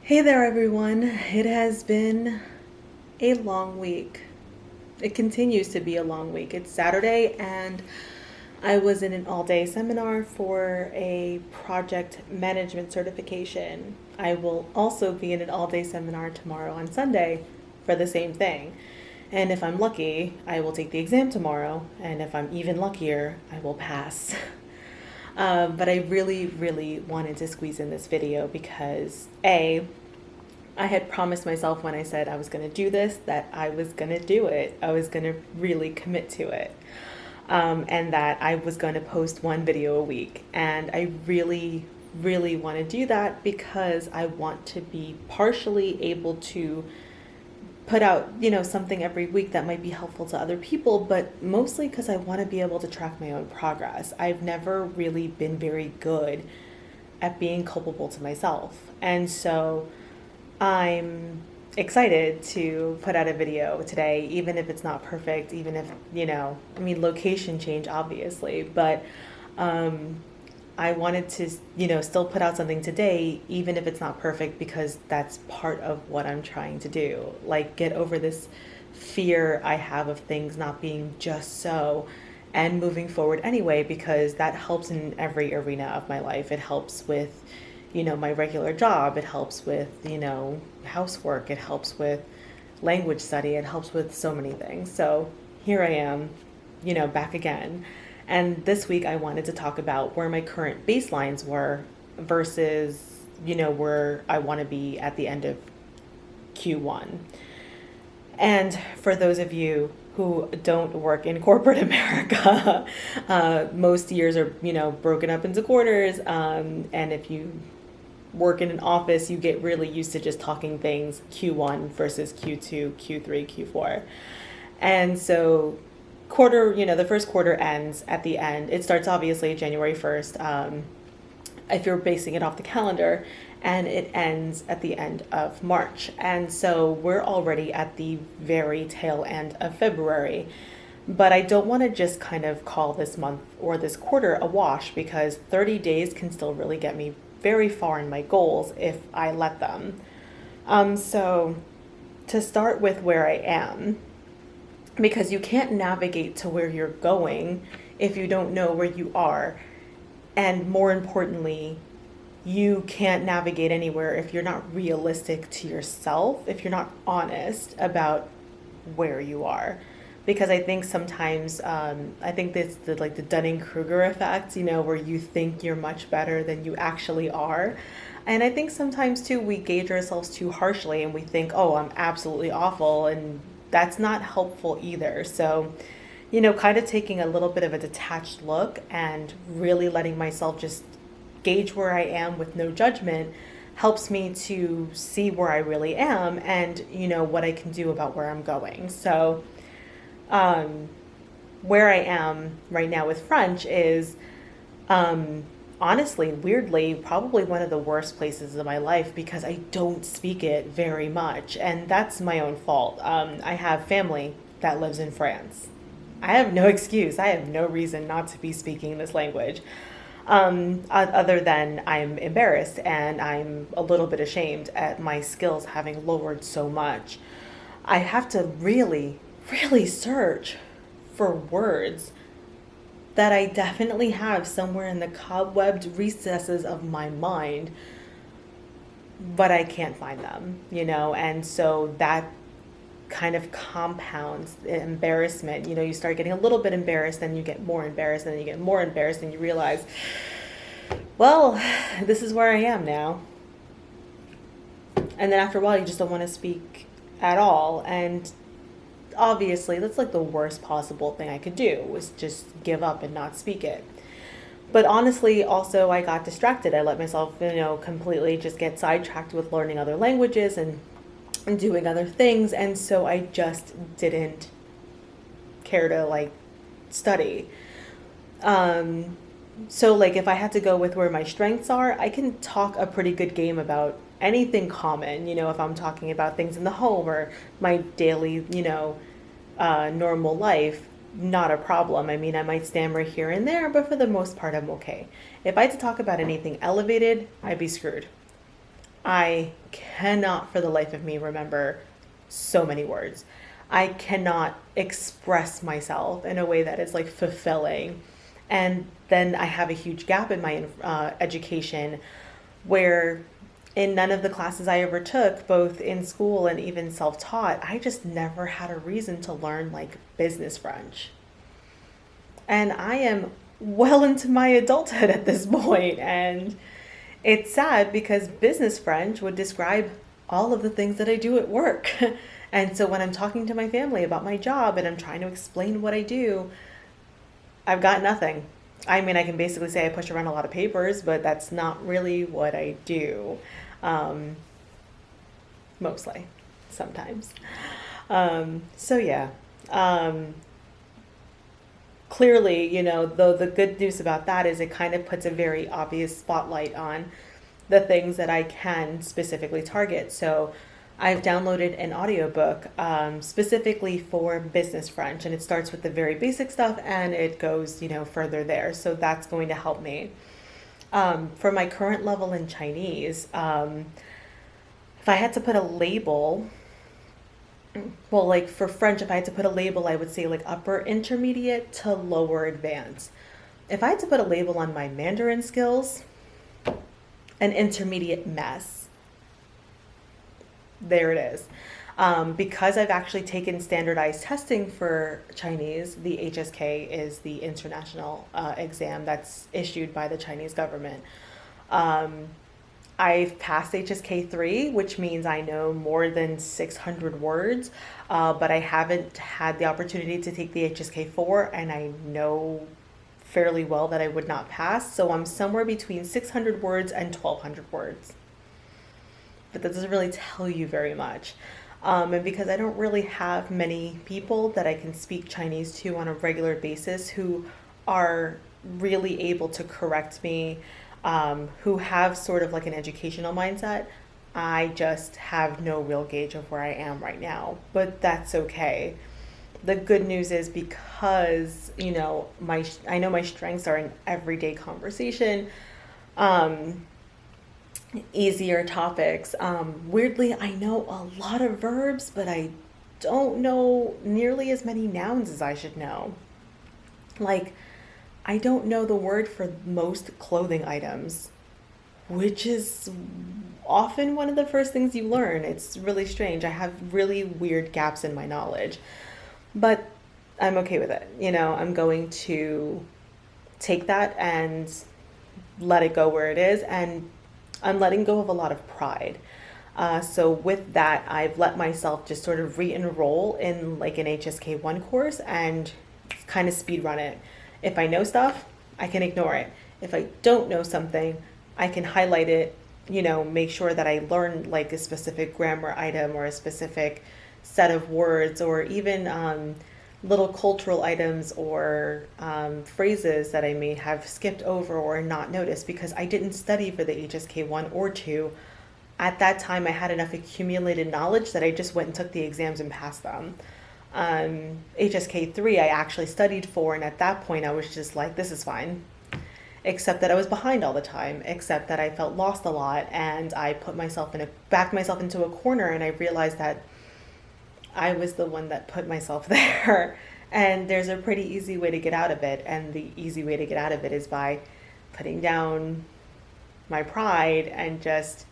Hey there, everyone. It has been a long week. It continues to be a long week. It's Saturday, and I was in an all day seminar for a project management certification. I will also be in an all day seminar tomorrow on Sunday for the same thing. And if I'm lucky, I will take the exam tomorrow. And if I'm even luckier, I will pass. But I really, really wanted to squeeze in this video because I had promised myself when I said I was going to do this that I was going to do it. I was going to really commit to it. And that I was going to post one video a week. And I really, really want to do that because I want to be partially able to put out, something every week that might be helpful to other people, but mostly because I want to be able to track my own progress. I've never really been very good at being culpable to myself. And so I'm excited to put out a video today, even if it's not perfect, even if, location change, obviously, but um, I wanted to, still put out something today, even if it's not perfect, because that's part of what I'm trying to do. Like, get over this fear I have of things not being just so and moving forward anyway, because that helps in every arena of my life. It helps with, my regular job. It helps with, housework. It helps with language study. It helps with so many things. So here I am, back again. And this week I wanted to talk about where my current baselines were versus, where I want to be at the end of Q1. And for those of you who don't work in corporate America, most years are, broken up into quarters. And if you work in an office, you get really used to just talking things Q1 versus Q2, Q3, Q4. And so the first quarter ends at the end. It starts obviously January 1st, if you're basing it off the calendar, and it ends at the end of March. And so we're already at the very tail end of February. But I don't want to just kind of call this month or this quarter a wash, because 30 days can still really get me very far in my goals if I let them. So to start with where I am, because you can't navigate to where you're going if you don't know where you are. And more importantly, you can't navigate anywhere if you're not realistic to yourself, if you're not honest about where you are. Because I think sometimes, I think that's the Dunning-Kruger effect, where you think you're much better than you actually are. And I think sometimes too, we gauge ourselves too harshly and we think, oh, I'm absolutely awful. And that's not helpful either. So, kind of taking a little bit of a detached look and really letting myself just gauge where I am with no judgment helps me to see where I really am and, what I can do about where I'm going. So, where I am right now with French is, honestly, weirdly, probably one of the worst places in my life because I don't speak it very much. And that's my own fault. I have family that lives in France. I have no excuse. I have no reason not to be speaking this language. Other than I'm embarrassed and I'm a little bit ashamed at my skills having lowered so much. I have to really, really search for words that I definitely have somewhere in the cobwebbed recesses of my mind, but I can't find them, and so that kind of compounds the embarrassment. You start getting a little bit embarrassed, then you get more embarrassed, and then you get more embarrassed, and you realize, well, this is where I am now. And then after a while, you just don't want to speak at all. And obviously, that's like the worst possible thing I could do, was just give up and not speak it. But honestly, also, I got distracted. I let myself, completely just get sidetracked with learning other languages and doing other things. And so I just didn't care to study. So if I had to go with where my strengths are, I can talk a pretty good game about anything common, if I'm talking about things in the home or my daily, normal life, not a problem. I mean, I might stammer here and there, but for the most part, I'm okay. If I had to talk about anything elevated, I'd be screwed. I cannot for the life of me remember so many words. I cannot express myself in a way that is like fulfilling. And then I have a huge gap in my education where in none of the classes I ever took, both in school and even self taught, I just never had a reason to learn like business French. And I am well into my adulthood at this point, and it's sad because business French would describe all of the things that I do at work. And so when I'm talking to my family about my job and I'm trying to explain what I do, I've got nothing. I mean, I can basically say I push around a lot of papers, but that's not really what I do. Um, Mostly, sometimes. So yeah. Um, Clearly, though the good news about that is it kind of puts a very obvious spotlight on the things that I can specifically target. So I've downloaded an audiobook specifically for business French, and it starts with the very basic stuff and it goes, further there. So that's going to help me. For my current level in Chinese, if I had to put a label, well, like for French, if I had to put a label, I would say like upper intermediate to lower advanced. If I had to put a label on my Mandarin skills, an intermediate mess. There it is. Because I've actually taken standardized testing for Chinese, the HSK is the international exam that's issued by the Chinese government. Um, I've passed HSK 3, which means I know more than 600 words, but I haven't had the opportunity to take the HSK 4, and I know fairly well that I would not pass. So I'm somewhere between 600 words and 1200 words. But that doesn't really tell you very much. And because I don't really have many people that I can speak Chinese to on a regular basis who are really able to correct me, who have sort of like an educational mindset, I just have no real gauge of where I am right now. But that's okay. The good news is because, I know my strengths are in everyday conversation, um, easier topics. Weirdly, I know a lot of verbs, but I don't know nearly as many nouns as I should know. Like, I don't know the word for most clothing items, which is often one of the first things you learn. It's really strange. I have really weird gaps in my knowledge, but I'm okay with it. I'm going to take that and let it go where it is. And I'm letting go of a lot of pride. So with that, I've let myself just sort of re-enroll in like an HSK1 course and kind of speed run it. If I know stuff, I can ignore it. If I don't know something, I can highlight it, make sure that I learn like a specific grammar item or a specific set of words, or even little cultural items or phrases that I may have skipped over or not noticed because I didn't study for the HSK 1 or 2. At that time, I had enough accumulated knowledge that I just went and took the exams and passed them. HSK 3, I actually studied for, and at that point, I was just like, this is fine. Except that I was behind all the time, except that I felt lost a lot, and I backed myself into a corner, and I realized that I was the one that put myself there. And there's a pretty easy way to get out of it. And the easy way to get out of it is by putting down my pride and just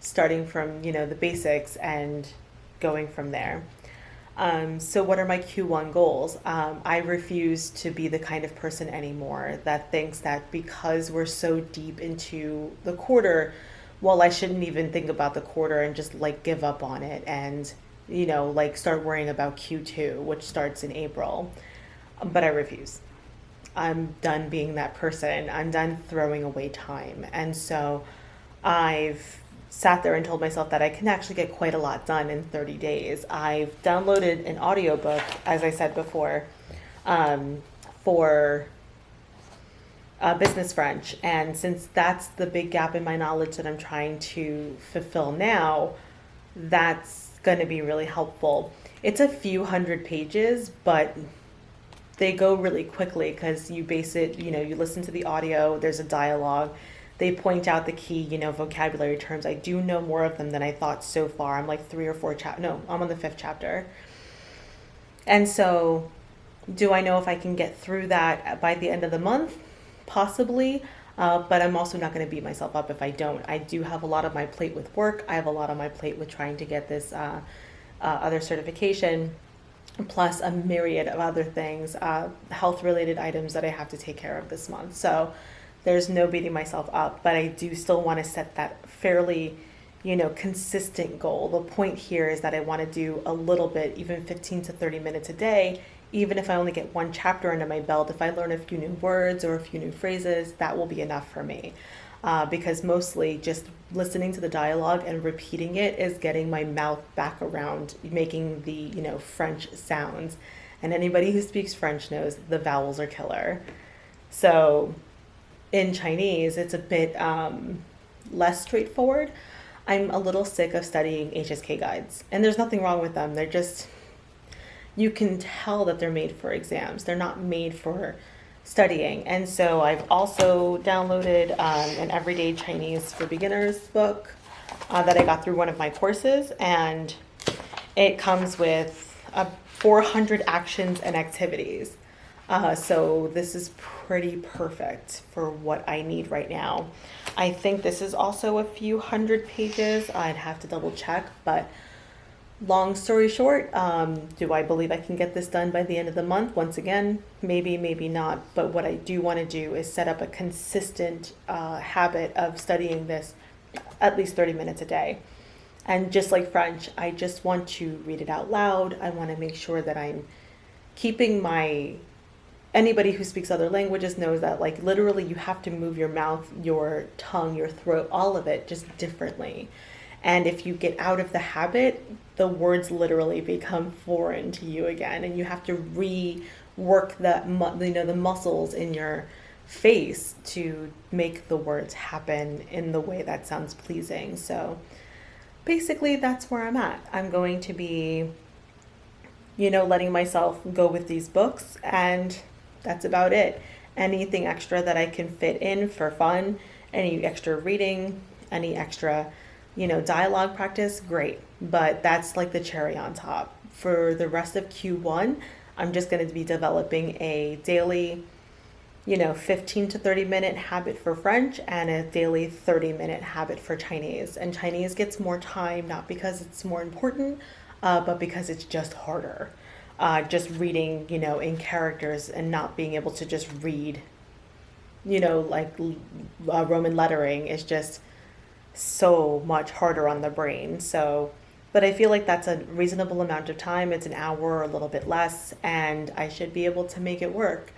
starting from, the basics and going from there. So what are my Q1 goals? I refuse to be the kind of person anymore that thinks that because we're so deep into the quarter, well, I shouldn't even think about the quarter and just like give up on it and like start worrying about Q2, which starts in April. But I refuse. I'm done being that person. I'm done throwing away time. And so I've sat there and told myself that I can actually get quite a lot done in 30 days. I've downloaded an audiobook, as I said before, for business French. And since that's the big gap in my knowledge that I'm trying to fulfill now, that's going to be really helpful. It's a few hundred pages, but they go really quickly because you base it, you listen to the audio, there's a dialogue, they point out the key, vocabulary terms. I do know more of them than I thought so far. I'm like three or four no, I'm on the fifth chapter. And so, do I know if I can get through that by the end of the month? Possibly. But I'm also not going to beat myself up if I don't. I do have a lot on my plate with work. I have a lot on my plate with trying to get this other certification, plus a myriad of other things, health related items that I have to take care of this month. So there's no beating myself up, but I do still want to set that fairly, consistent goal. The point here is that I want to do a little bit, even 15 to 30 minutes a day, even if I only get one chapter under my belt. If I learn a few new words or a few new phrases, that will be enough for me. Because mostly just listening to the dialogue and repeating it is getting my mouth back around making the, French sounds. And anybody who speaks French knows the vowels are killer. So in Chinese, it's a bit less straightforward. I'm a little sick of studying HSK guides, and there's nothing wrong with them. They're just, you can tell that they're made for exams. They're not made for studying. And so I've also downloaded an Everyday Chinese for Beginners book that I got through one of my courses, and it comes with 400 actions and activities. So this is pretty perfect for what I need right now. I think this is also a few hundred pages. I'd have to double check, but long story short, do I believe I can get this done by the end of the month? Once again, maybe, maybe not. But what I do want to do is set up a consistent habit of studying this at least 30 minutes a day. And just like French, I just want to read it out loud. I want to make sure that I'm keeping anybody who speaks other languages knows that, like, literally you have to move your mouth, your tongue, your throat, all of it just differently. And if you get out of the habit, the words literally become foreign to you again, and you have to rework the muscles in your face to make the words happen in the way that sounds pleasing. So basically, that's where I'm at. I'm going to be, letting myself go with these books, and that's about it. Anything extra that I can fit in for fun, any extra reading, any extra, dialogue practice, great. But that's like the cherry on top. For the rest of Q1, I'm just going to be developing a daily, 15 to 30 minute habit for French and a daily 30-minute habit for Chinese. And Chinese gets more time, not because it's more important, but because it's just harder. Just reading, in characters and not being able to just read, like Roman lettering is just so much harder on the brain. So, but I feel like that's a reasonable amount of time. It's an hour or a little bit less, and I should be able to make it work,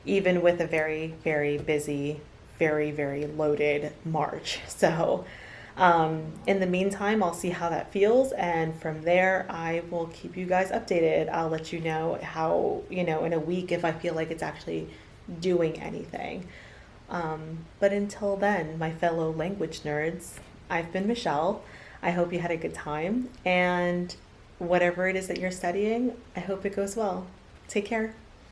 even with a very, very busy, very, very loaded March. So, in the meantime, I'll see how that feels, and from there, I will keep you guys updated. I'll let you know how, in a week, if I feel like it's actually doing anything. But until then, my fellow language nerds, I've been Michelle. I hope you had a good time, and whatever it is that you're studying, I hope it goes well. Take care.